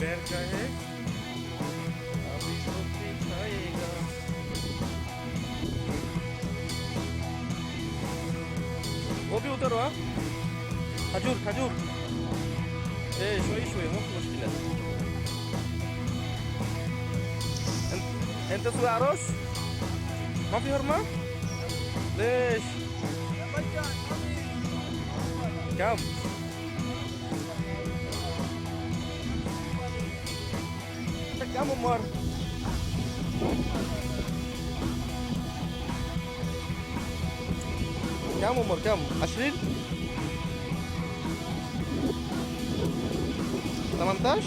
दोपहर का है, अभी रोटी खाएगा। वो भी उधर हुआ, खजूर खजूर। ايه شوي شوي مو في مشكلة. انت تسوي عروس؟ ما في هرمة؟ ليش؟ كم؟ كم عمر؟ كم عمر كم؟ 20؟ 18؟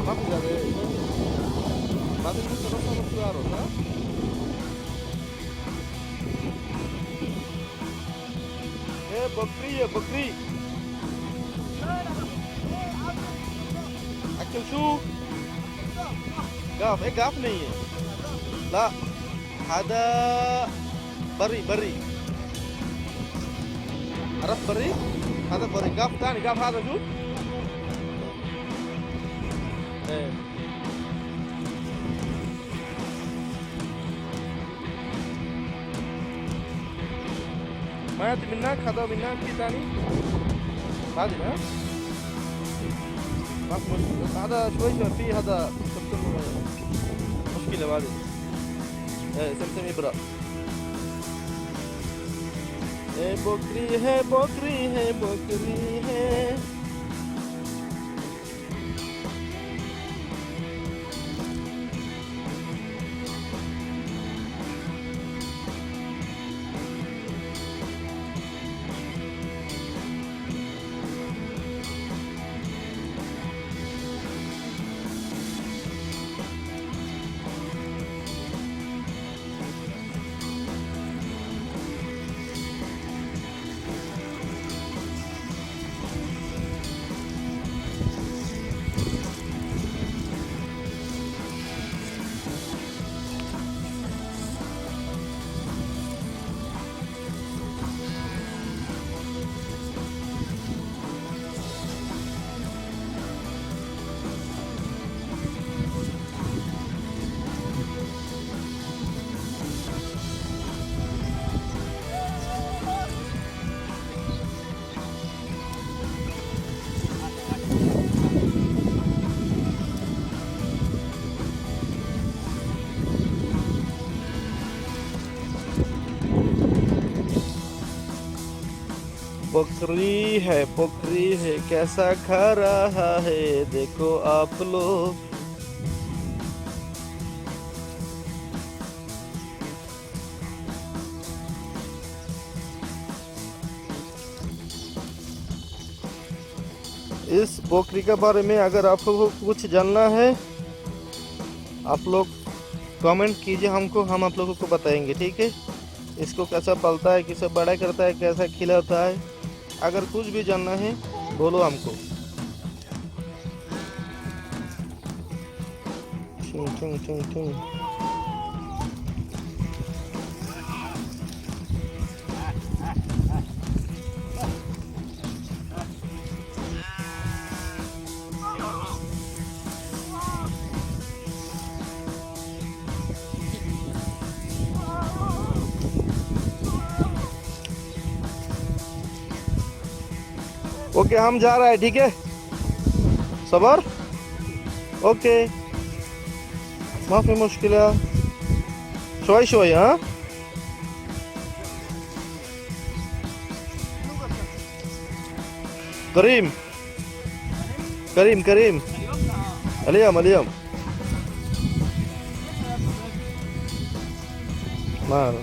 ما في زيادة. بعدين انت بس تسوي عروس ها؟ ايه بكري بكري. اكل شو؟ قاف. ايه قاف نية؟ لا هذا بري بري. عرفت بري؟ هذا بري. قاف ثاني. قاف هذا شو؟ ايه ما يأتي منك. هذا منك في ثاني. هذه ها؟ ما في مشكلة. هذا شوي شوي في هذا سمسم مشكلة بعدين. ايه سمسم إبرة. ايه بكري है बकरी है बकरी है. बकरी है कैसा खा रहा है देखो आप लोग. इस बकरी के बारे में अगर आप लोगों को कुछ जानना है आप लोग कमेंट कीजिए हमको. हम आप लोगों को बताएंगे. ठीक है. इसको कैसा पलता है, कैसे बड़ा करता है, कैसा खिलाता है, अगर कुछ भी जानना है बोलो हमको. चुं चुं चुं चुं. ओके हम जा रहे हैं. ठीक है सबर. ओके ما في مشكلة. شوي شوي ها. كريم كريم كريم. اليوم اليوم ما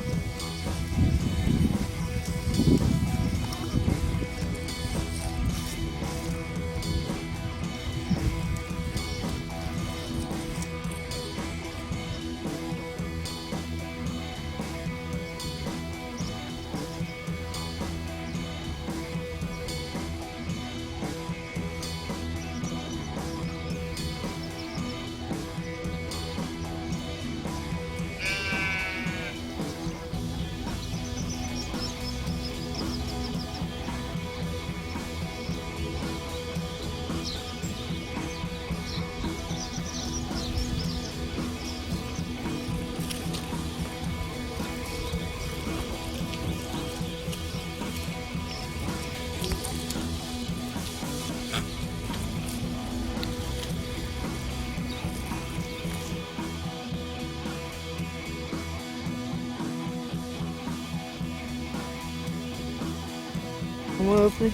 वहाँ पे